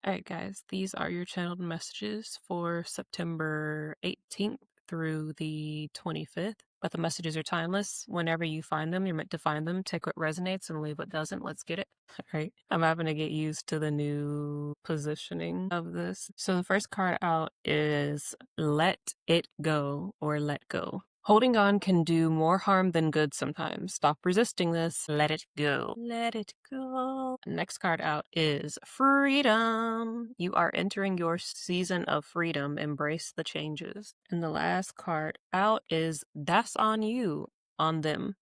All right, guys, these are your channeled messages for September 18th through the 25th. But the messages are timeless. Whenever you find them, you're meant to find them. Take what resonates and leave what doesn't. Let's get it. All right. I'm having to get used to the new positioning of this. So the first card out is Let It Go or Let Go. Holding on can do more harm than good sometimes. Stop resisting this. Let it go. Let it go. Next card out is Freedom. You are entering your season of freedom. Embrace the changes. And the last card out is That's on You, on them.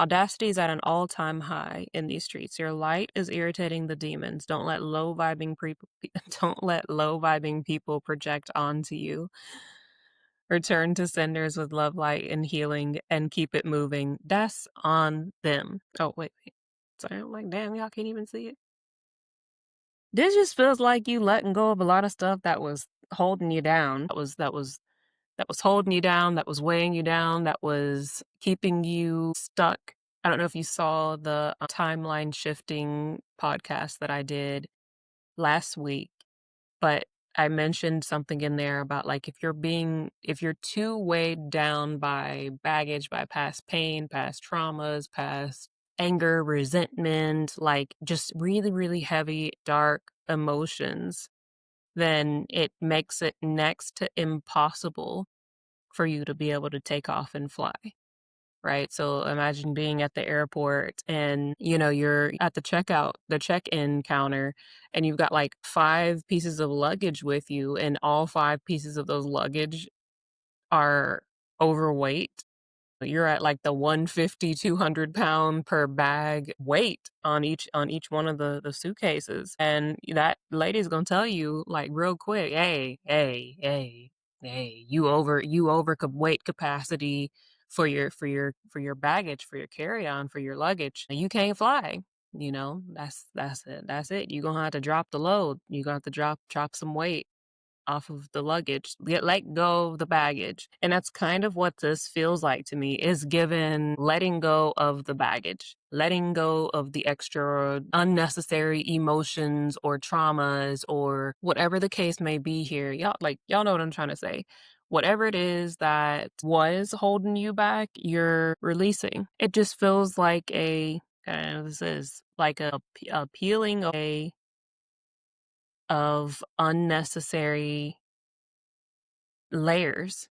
Audacity is at an all-time high in these streets. Your light is irritating the demons. Don't let low vibing people don't let low vibing people project onto you. Return to senders with love, light, and healing, and keep it moving. That's on them. Oh, wait. Sorry, I'm like, damn, y'all can't even see it. This just feels like you letting go of a lot of stuff that was holding you down. That was holding you down, that was weighing you down, that was keeping you stuck. I don't know if you saw the timeline shifting podcast that I did last week, but I mentioned something in there about like if you're too weighed down by baggage, by past pain, past traumas, past anger, resentment, like just really, really heavy, dark emotions, then it makes it next to impossible for you to be able to take off and fly. Right. So imagine being at the airport and, you're at the check-in counter, and you've got like 5 pieces of luggage with you, and all 5 pieces of those luggage are overweight. You're at like the 150, 200 pound per bag weight on each one of the suitcases. And that lady's gonna tell you like real quick, hey, you over weight capacity for your baggage, for your carry-on, for your luggage. You can't fly. That's it. You're gonna have to drop the load. You're gonna have to drop some weight off of the luggage, let go of the baggage. And that's kind of what this feels like to me, is given letting go of the baggage, letting go of the extra unnecessary emotions or traumas or whatever the case may be here. Y'all know what I'm trying to say. Whatever it is that was holding you back, you're releasing. It just feels like this is like a peeling away of unnecessary layers,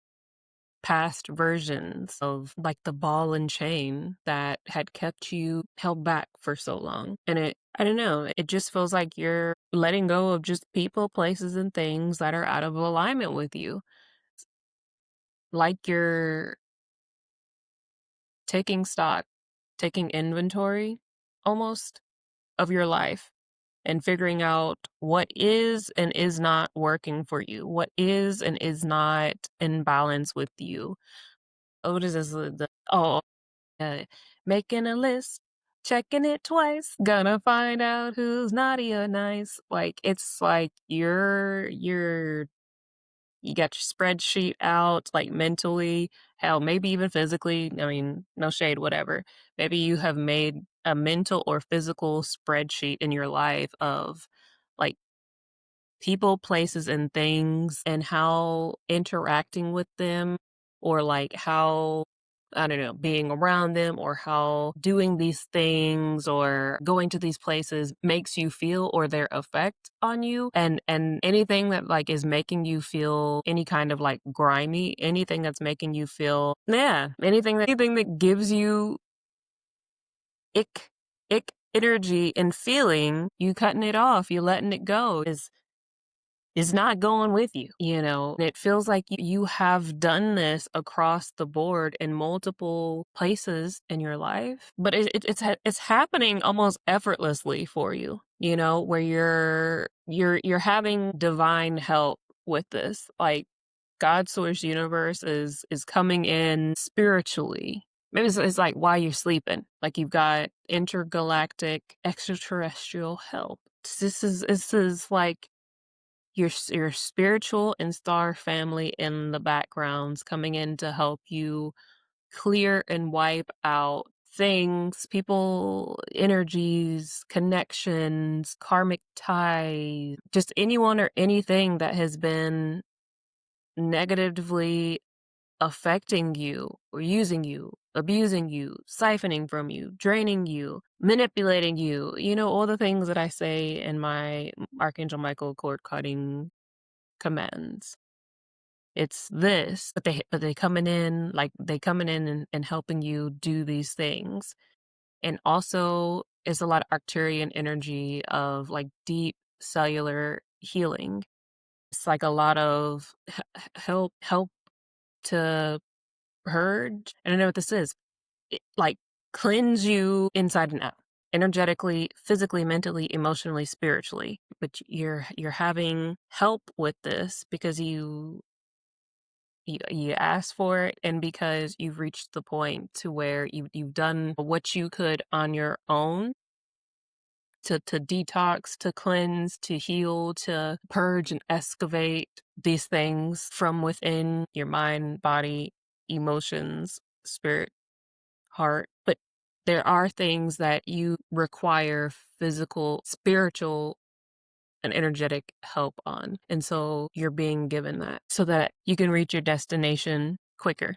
past versions of like the ball and chain that had kept you held back for so long. And I don't know, it just feels like you're letting go of just people, places, and things that are out of alignment with you. Like you're taking stock, taking inventory almost of your life and figuring out what is and is not working for you, what is and is not in balance with you. Oh, what is this? Uh, making a list, checking it twice, gonna find out who's naughty or nice. Like it's like you got your spreadsheet out, like mentally, hell, maybe even physically. I mean, no shade, whatever. Maybe you have made a mental or physical spreadsheet in your life of like people, places, and things, and how interacting with them, or like how, I don't know, being around them, or how doing these things or going to these places makes you feel, or their effect on you. And anything that like is making you feel any kind of like grimy, anything that's making you feel, yeah, anything that gives you ick ick energy and feeling, you cutting it off, you letting it go is not going with you, you know? And it feels like you have done this across the board in multiple places in your life, but it's happening almost effortlessly for you, where you're having divine help with this. Like God source universe is coming in spiritually. Maybe it's like while you're sleeping, like you've got intergalactic extraterrestrial help. This is like your spiritual and star family in the backgrounds coming in to help you clear and wipe out things, people, energies, connections, karmic ties, just anyone or anything that has been negatively affecting you or using you, abusing you, siphoning from you, draining you, manipulating you, all the things that I say in my Archangel Michael cord cutting commands. It's this, but they coming in like they coming in and helping you do these things. And also it's a lot of Arcturian energy of like deep cellular healing. It's like a lot of help to purge. I don't know what this is. Like cleanse you inside and out. Energetically, physically, mentally, emotionally, spiritually. But you're having help with this because you asked for it, and because you've reached the point to where you've done what you could on your own to detox, to cleanse, to heal, to purge and excavate these things from within your mind, body, emotions, spirit, heart. But there are things that you require physical, spiritual, and energetic help on. And so you're being given that so that you can reach your destination quicker,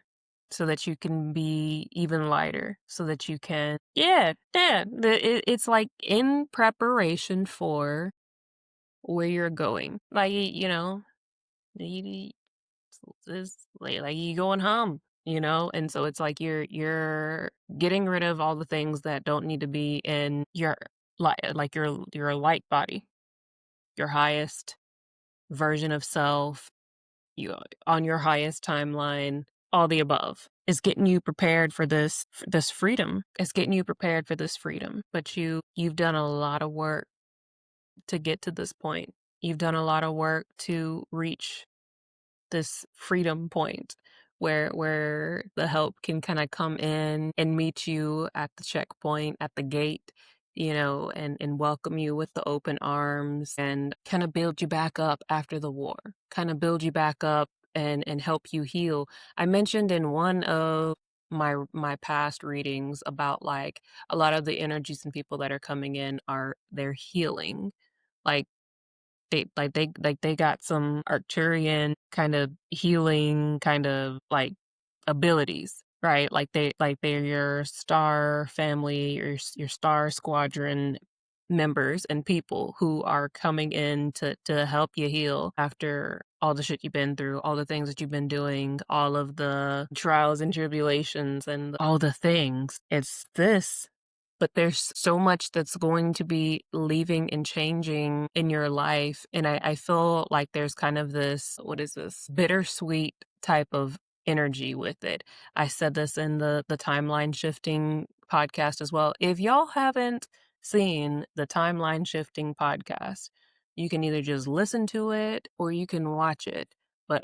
so that you can be even lighter, so that you can, yeah. It's like in preparation for where you're going. Like, you, it's like you going home, and so it's like you're getting rid of all the things that don't need to be in your like your light body, your highest version of self, you on your highest timeline, all the above is getting you prepared for this freedom. It's getting you prepared for this freedom. But you've done a lot of work to get to this point. You've done a lot of work to reach this freedom point where the help can kind of come in and meet you at the checkpoint, at the gate, and welcome you with the open arms and kind of build you back up after the war, kind of build you back up and help you heal. I mentioned in one of my past readings about like a lot of the energies and people that are coming in they're healing. Like they got some Arcturian kind of healing kind of like abilities, right? They're your star family, your star squadron members and people who are coming in to help you heal after all the shit you've been through, all the things that you've been doing, all of the trials and tribulations and all the things. It's this, but there's so much that's going to be leaving and changing in your life. And I feel like there's kind of this, what is this, bittersweet type of energy with it. I said this in the timeline shifting podcast as well. If y'all haven't seen the timeline shifting podcast, you can either just listen to it or you can watch it. But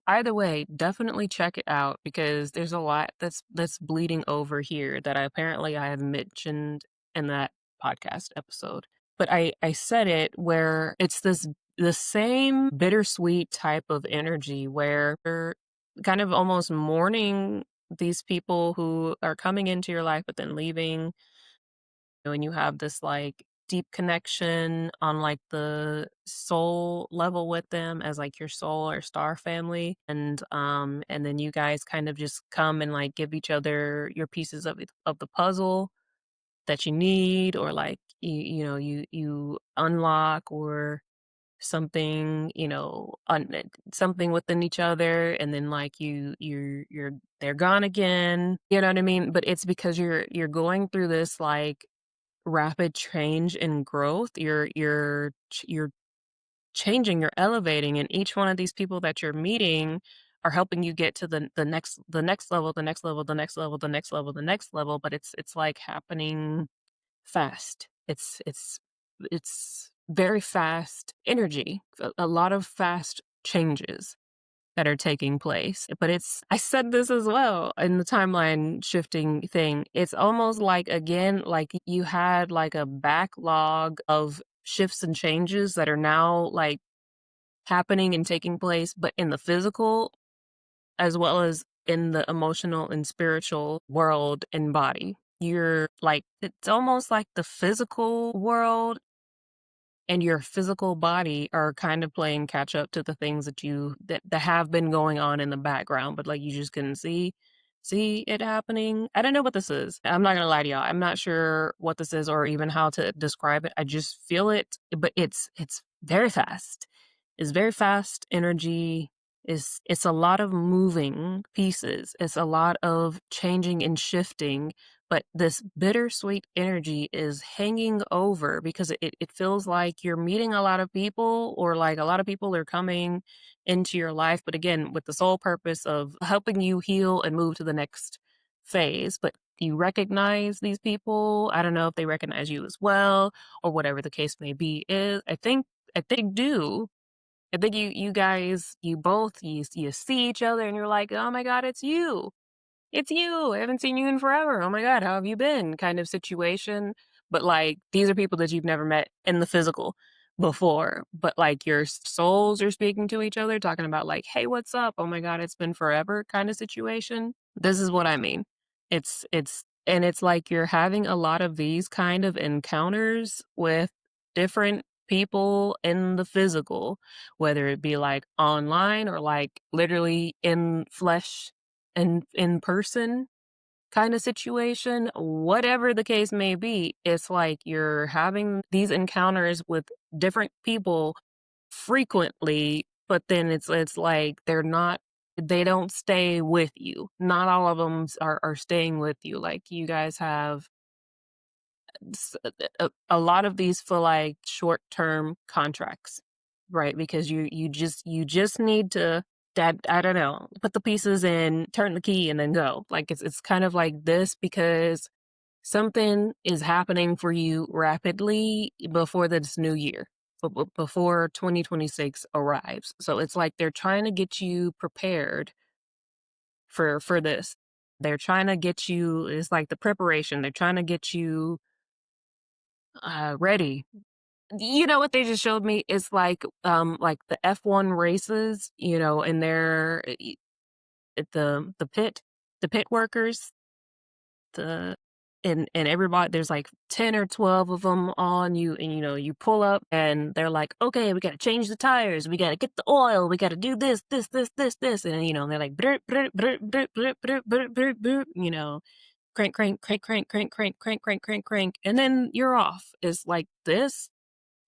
either way, definitely check it out because there's a lot that's bleeding over here that I have mentioned in that podcast episode. But I said it where it's the same bittersweet type of energy where you're kind of almost mourning these people who are coming into your life but then leaving, and you have this like deep connection on like the soul level with them as like your soul or star family, and then you guys kind of just come and like give each other your pieces of the puzzle that you need, or like you unlock or something, something within each other, and then like they're gone again, you know what I mean? But it's because you're going through this like rapid change and growth. You're changing, you're elevating, and each one of these people that you're meeting are helping you get to the next level, the next level, the next level, the next level, the next level. But it's like happening fast. It's very fast energy, a lot of fast changes that are taking place. But I said this as well in the timeline shifting thing. It's almost like, again, like you had like a backlog of shifts and changes that are now like happening and taking place, but in the physical as well as in the emotional and spiritual world and body. you're like, it's almost like the physical world and your physical body are kind of playing catch up to the things that have been going on in the background, but like you just couldn't see it happening. I don't know what this is. I'm not gonna lie to y'all. I'm not sure what this is or even how to describe it. I just feel it, but it's very fast. It's very fast energy. It's a lot of moving pieces. It's a lot of changing and shifting, but this bittersweet energy is hanging over because it feels like you're meeting a lot of people, or like a lot of people are coming into your life, but again, with the sole purpose of helping you heal and move to the next phase. But you recognize these people. I don't know if they recognize you as well, or whatever the case may be is. I think do. I think you guys, you both, you see each other and you're like, oh my God, it's you. It's you. I haven't seen you in forever. Oh my God, how have you been? Kind of situation. But like, these are people that you've never met in the physical before. But like, your souls are speaking to each other, talking about like, hey, what's up? Oh my God, it's been forever kind of situation. This is what I mean. And it's like you're having a lot of these kind of encounters with different people in the physical, whether it be like online or like literally in flesh and in person kind of situation, whatever the case may be. It's like you're having these encounters with different people frequently, but then it's like they don't stay with you. Not all of them are staying with you. Like you guys have a lot of these for like short term contracts, right? Because you just need to, that I don't know, put the pieces in, turn the key, and then go. Like it's kind of like this because something is happening for you rapidly before this new year, before 2026 arrives. So it's like they're trying to get you prepared for this. They're trying to get you. It's like the preparation. They're trying to get you ready. You know what they just showed me is like the F1 races, and they're at the pit workers, the and everybody, there's like 10 or 12 of them on you, and you pull up and they're like, okay, we got to change the tires, we got to get the oil, we got to do this, and they're like brr, brr, brr, brr, brr, brr, brr, brr, brr, crank, crank, crank, crank, crank, crank, crank, crank, crank, crank, and then you're off. It's like this,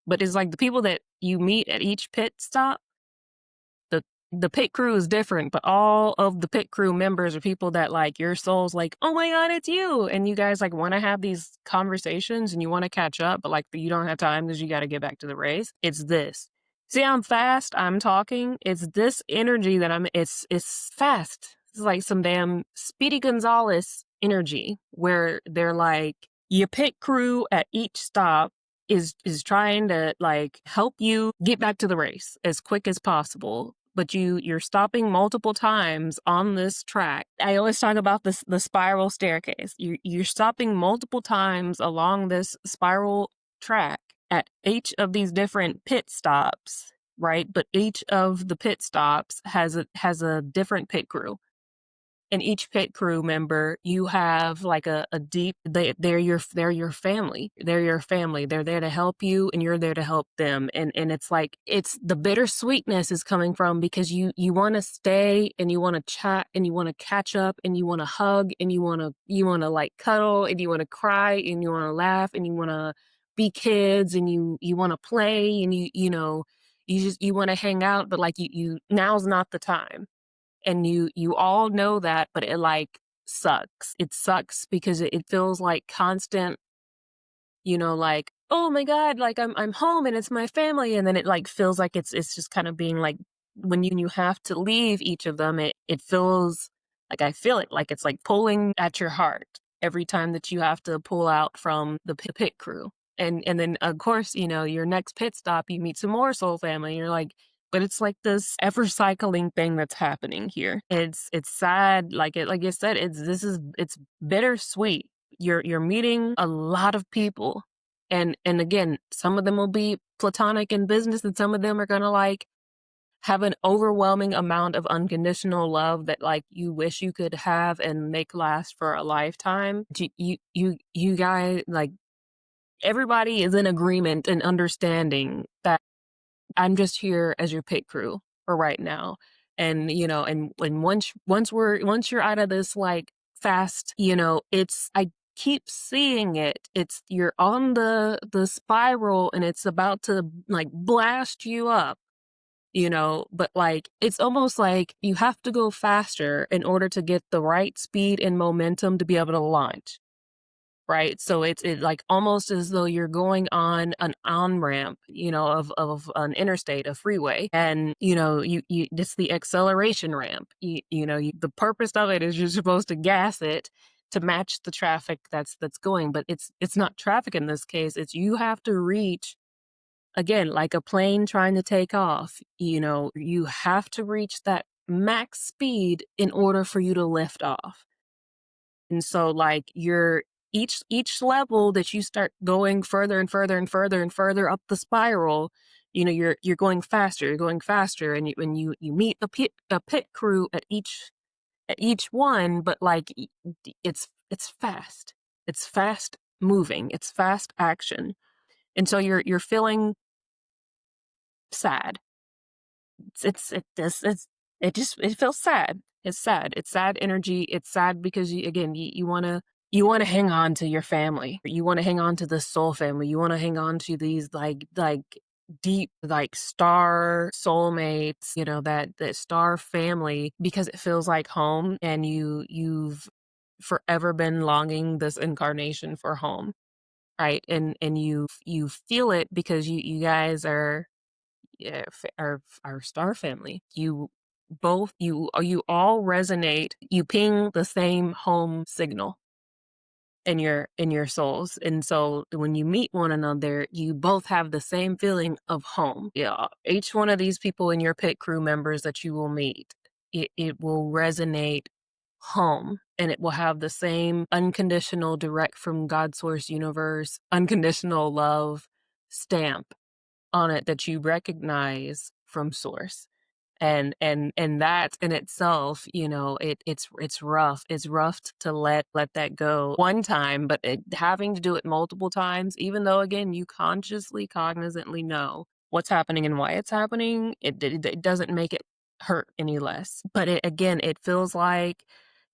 but it's like the people that you meet at each pit stop, the the pit crew is different, but all of the pit crew members are people that like your soul's like, oh my God, it's you. And you guys like want to have these conversations and you want to catch up, but like you don't have time because you got to get back to the race. It's this. See, I'm fast. I'm talking. It's this energy that it's fast. It's like some damn Speedy Gonzalez energy where they're like, your pit crew at each stop is trying to like help you get back to the race as quick as possible, but you're stopping multiple times on this track. I always talk about the spiral staircase. You're stopping multiple times along this spiral track at each of these different pit stops, right? But each of the pit stops has a different pit crew. And each pit crew member, you have like a deep, they're your family. They're your family. They're there to help you and you're there to help them. And it's like, it's the bittersweetness is coming from because you want to stay and you want to chat and you want to catch up and you want to hug and you want to like cuddle and you want to cry and you want to laugh and you want to be kids and you want to play and you want to hang out, but like you now's not the time, and you all know that, but it like sucks. It sucks because it feels like constant, like, oh my God, like I'm home and it's my family, and then it like feels like it's just kind of being like, when you have to leave each of them, it feels like, I feel it like it's like pulling at your heart every time that you have to pull out from the pit crew. And then of course, your next pit stop, you meet some more soul family and you're like, but it's like this ever cycling thing that's happening here. It's sad, like I said, it's bittersweet. You're meeting a lot of people, and again, some of them will be platonic in business and some of them are gonna like have an overwhelming amount of unconditional love that like you wish you could have and make last for a lifetime. You guys, like, everybody is in agreement and understanding that I'm just here as your pit crew for right now. And, and once you're out of this like fast, I keep seeing it. It's You're on the spiral and it's about to like blast you up, but like it's almost like you have to go faster in order to get the right speed and momentum to be able to launch. Right. So it's like almost as though you're going on an on ramp, of an interstate, a freeway. And, it's the acceleration ramp. The purpose of it is you're supposed to gas it to match the traffic that's going. But it's not traffic in this case. It's you have to reach, again, like a plane trying to take off. You have to reach that max speed in order for you to lift off. And so like each level that you start going further and further and further and further up the spiral, you're going faster, and you meet the pit crew at each one, but like it's fast. It's fast moving. It's fast action. And so you're feeling sad. It feels sad. It's sad. It's sad energy. It's sad because you want to hang on to your family. You want to hang on to the soul family. You want to hang on to these like deep like star soulmates, that star family, because it feels like home, and you've forever been longing this incarnation for home, right? And you feel it because you guys are, yeah, our star family. You all resonate. You ping the same home signal in your souls. And so when you meet one another, you both have the same feeling of home. Yeah. Each one of these people in your pit crew members that you will meet, it will resonate home, and it will have the same unconditional, direct from God source universe, unconditional love stamp on it that you recognize from source. And that in itself, it's rough. It's rough to let that go one time, but having to do it multiple times, even though again you cognizantly know what's happening and why it's happening, it doesn't make it hurt any less. But it feels like,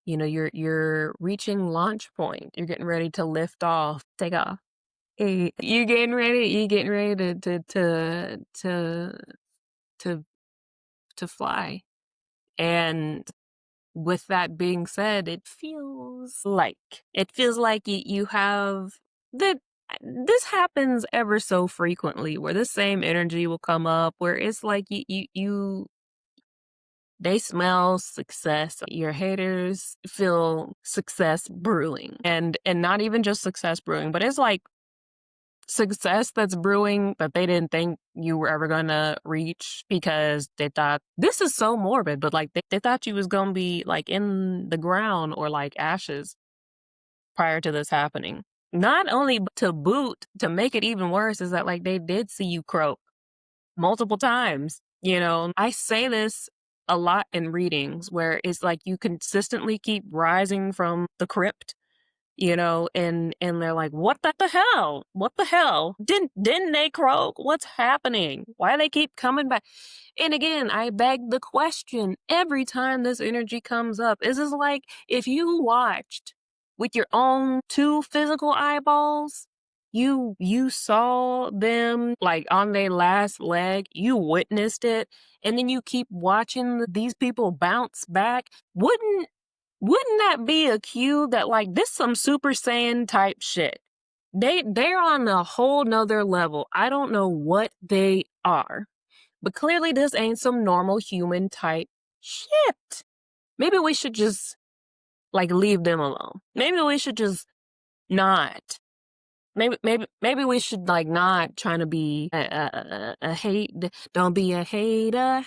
you're reaching launch point. You're getting ready to lift off, take off. You getting ready to to fly. And with that being said, it feels like you have that. This happens ever so frequently, where the same energy will come up, where it's like they smell success. Your haters feel success brewing, and not even just success brewing, but it's like success that's brewing that they didn't think you were ever gonna reach, because they thought, this is so morbid, but like they thought you was gonna be like in the ground or like ashes prior to this happening. Not only to boot, to make it even worse, is that like they did see you croak multiple times. I say this a lot in readings, where it's like you consistently keep rising from the crypt, and they're like, what the hell, didn't they croak? What's happening? Why do they keep coming back? And again, I beg the question every time this energy comes up. Is this like, if you watched with your own two physical eyeballs, you saw them like on their last leg, you witnessed it, and then you keep watching these people bounce back? Wouldn't that be a cue that like this some Super Saiyan type shit? They're on a whole nother level. I don't know what they are, but clearly this ain't some normal human type shit. Maybe we should just like leave them alone. Maybe we should just not. Maybe we should like not trying to be a hate. Don't be a hater.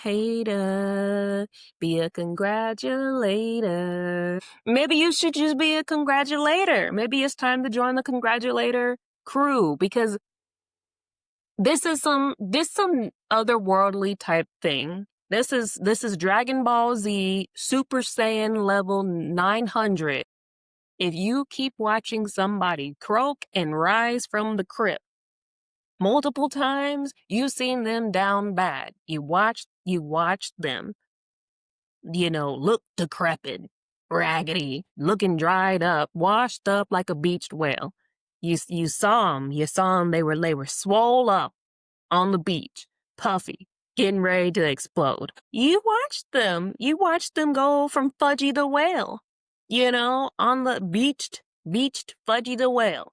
Be a congratulator. Maybe you should just be a congratulator. Maybe it's time to join the congratulator crew, because this some otherworldly type thing This is Dragon Ball Z Super Saiyan level 900. If you keep watching somebody croak and rise from the crypt multiple times, you've seen them down bad. You watched them, look decrepit, raggedy, looking dried up, washed up like a beached whale. You saw them. You saw them. They were swole up on the beach, puffy, getting ready to explode. You watched them. You watched them go from Fudgy the whale, on the beached Fudgy the whale.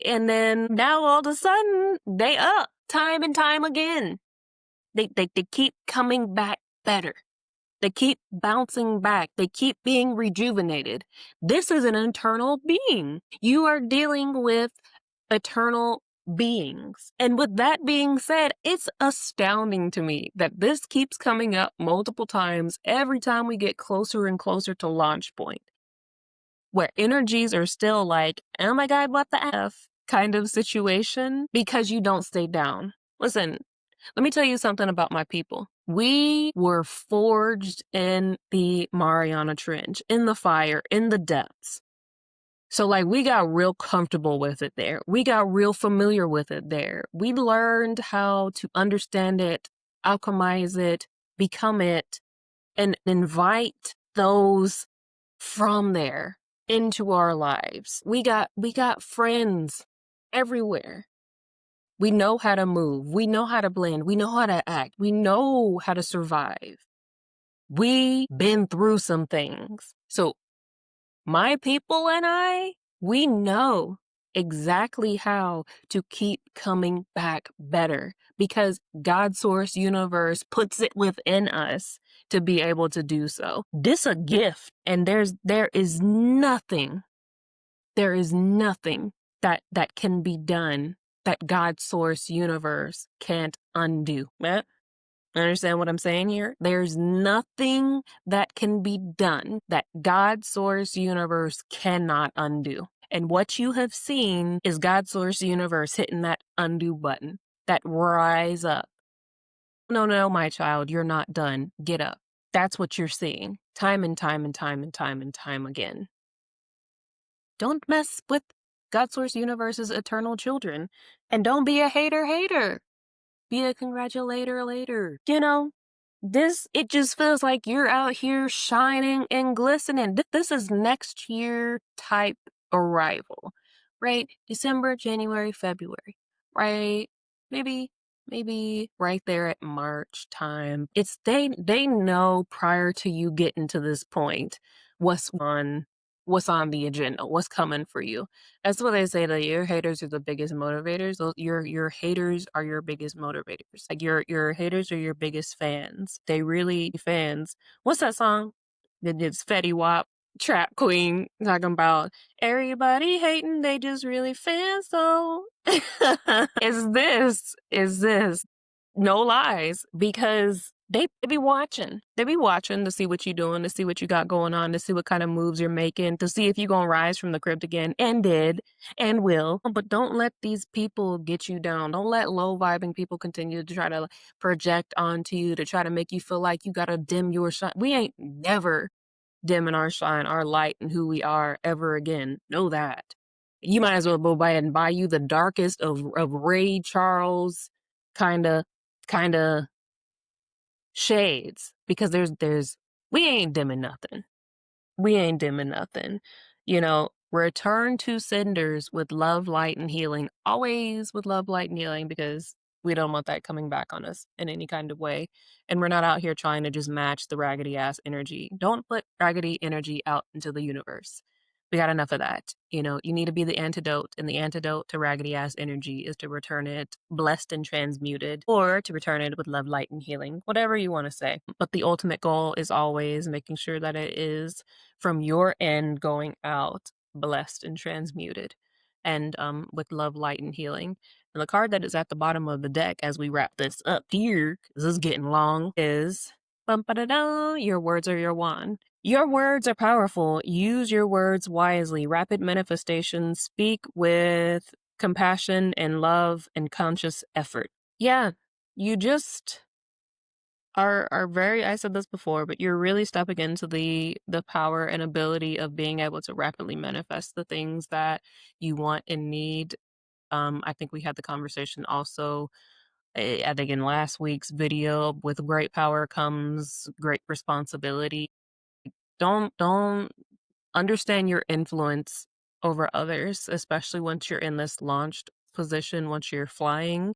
And then now all of a sudden, they up time and time again. They keep coming back better. They keep bouncing back. They keep being rejuvenated. This is an eternal being. You are dealing with eternal beings. And with that being said, it's astounding to me that this keeps coming up multiple times every time we get closer and closer to launch point, where energies are still like, oh my God, what the F kind of situation, because you don't stay down. Listen, let me tell you something about my people. We were forged in the Mariana Trench, in the fire, in the depths. So, like, we got real comfortable with it there. We got real familiar with it there. We learned how to understand it, alchemize it, become it, and invite those from there into our lives. We got friends everywhere. We know how to move. We know how to blend. We know how to act. We know how to survive. We been through some things. So my people and I, we know exactly how to keep coming back better because God source universe puts it within us to be able to do so. This a gift, and there is nothing that can be done that God source universe can't undo. Understand what I'm saying here? There's nothing that can be done that God source universe cannot undo. And what you have seen is God source universe hitting that undo button, that rise up. No, my child, you're not done. Get up. That's what you're seeing time and time and time and time and time again. Don't mess with God source universe's eternal children. And don't be a hater. Be a congratulator later. It just feels like you're out here shining and glistening. This is next year type arrival, right? December, January, February, right? Maybe right there at March time. They know prior to you getting to this point what's on the agenda, what's coming for you. That's what they say, that your haters are the biggest motivators. Your haters are your biggest motivators. Like your haters are your biggest fans. They really fans. What's that song? It's Fetty Wap, Trap Queen, talking about everybody hating, they just really fans though. Is this no lies, because they be watching. They be watching to see what you're doing, to see what you got going on, to see what kind of moves you're making, to see if you're going to rise from the crypt again, and did, and will. But don't let these people get you down. Don't let low vibing people continue to try to project onto you, to try to make you feel like you got to dim your shine. We ain't never dimming our shine, our light, and who we are ever again. Know that. You might as well go by and buy you the darkest of Ray Charles kind of shades, because there's we ain't dimming nothing. We ain't dimming nothing. Return to cinders with love, light, and healing. Always with love, light, and healing, because we don't want that coming back on us in any kind of way. And we're not out here trying to just match the raggedy ass energy. Don't put raggedy energy out into the universe. We got enough of that. You need to be the antidote, and the antidote to raggedy ass energy is to return it blessed and transmuted, or to return it with love, light, and healing, whatever you want to say. But the ultimate goal is always making sure that it is from your end going out blessed and transmuted, and with love, light, and healing. And the card that is at the bottom of the deck as we wrap this up here, because this is getting long, is your words are your wand. Your words are powerful. Use your words wisely. Rapid manifestation. Speak with compassion and love and conscious effort. Yeah, you just are very I said this before, but you're really stepping into the power and ability of being able to rapidly manifest the things that you want and need. I think we had the conversation also, I think in last week's video, with great power comes great responsibility. Don't understand your influence over others, especially once you're in this launched position, once you're flying,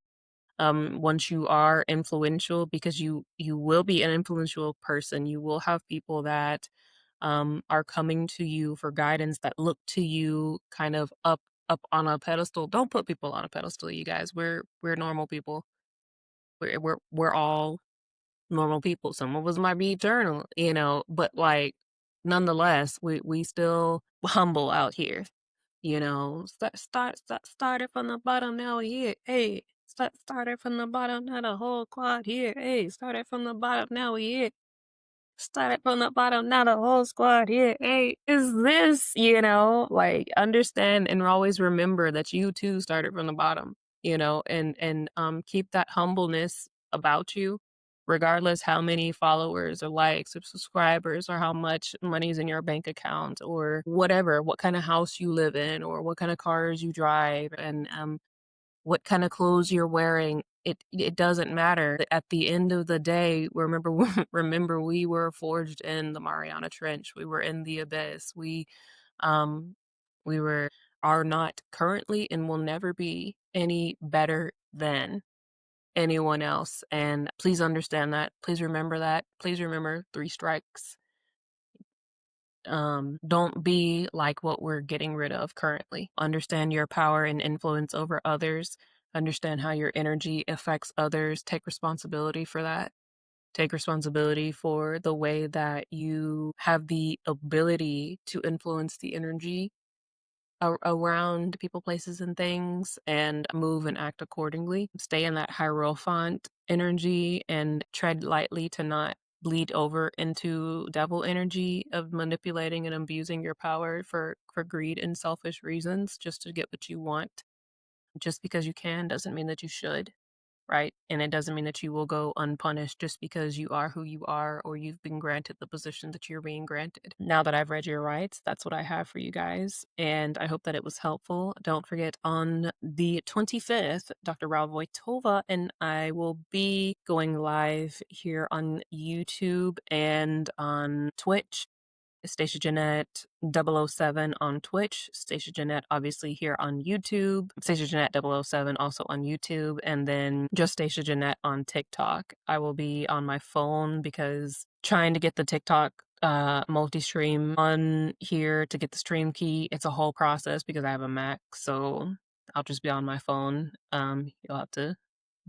once you are influential, because you will be an influential person. You will have people that are coming to you for guidance, that look to you kind of up on a pedestal. Don't put people on a pedestal, you guys. We're normal people. We're all normal people. Some of us might be eternal, but like nonetheless, we still humble out here. Started from the bottom, now we here. Hey, started from the bottom, now the whole quad here. Hey, started from the bottom, now we here. Started from the bottom, now the whole squad here. Hey, is this, like understand and always remember that you too started from the bottom, and keep that humbleness about you, regardless how many followers or likes or subscribers or how much money's in your bank account or whatever, what kind of house you live in or what kind of cars you drive, and what kind of clothes you're wearing. It doesn't matter. At the end of the day, remember remember we were forged in the Mariana Trench. We were in the abyss. Um we are not currently and will never be any better than anyone else. And please understand that. Please remember that. Please remember three strikes. Don't be like what we're getting rid of currently. Understand your power and influence over others. Understand how your energy affects others. Take responsibility for that. Take responsibility for the way that you have the ability to influence the energy around people, places, and things, and move and act accordingly. Stay in that Hierophant energy and tread lightly to not bleed over into devil energy of manipulating and abusing your power for greed and selfish reasons just to get what you want. Just because you can doesn't mean that you should, right? And it doesn't mean that you will go unpunished just because you are who you are or you've been granted the position that you're being granted. Now that I've read your rights, that's what I have for you guys. And I hope that it was helpful. Don't forget, on the 25th, Dr. Raul Voitova and I will be going live here on YouTube and on Twitch. Stacia Jeanette 007 on Twitch, Stacia Jeanette obviously here on YouTube, Stacia Jeanette 007 also on YouTube, and then just Stacia Jeanette on TikTok. I will be on my phone because trying to get the TikTok multi-stream on here to get the stream key, it's a whole process because I have a Mac, so I'll just be on my phone. You'll have to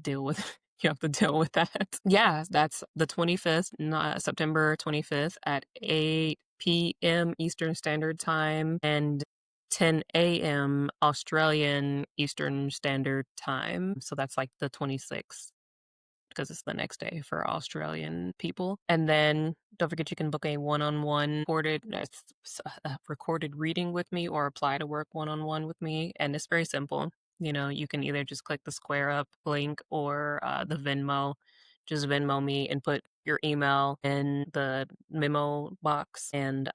deal with you have to deal with that. Yeah, that's the 25th, September 25th at 8 p.m. Eastern Standard Time and 10 a.m. Australian Eastern Standard Time. So that's like the 26th because it's the next day for Australian people. And then don't forget you can book a one-on-one recorded reading with me or apply to work one-on-one with me. And it's very simple. You can either just click the square up link or the Venmo. Just Venmo me and put your email in the memo box and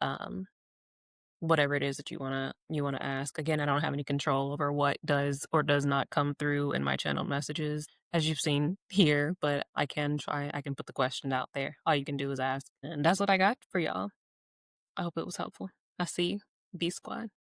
whatever it is that you wanna ask. Again, I don't have any control over what does or does not come through in my channel messages, as you've seen here, but I can put the question out there. All you can do is ask. And that's what I got for y'all. I hope it was helpful. I see you. B Squad.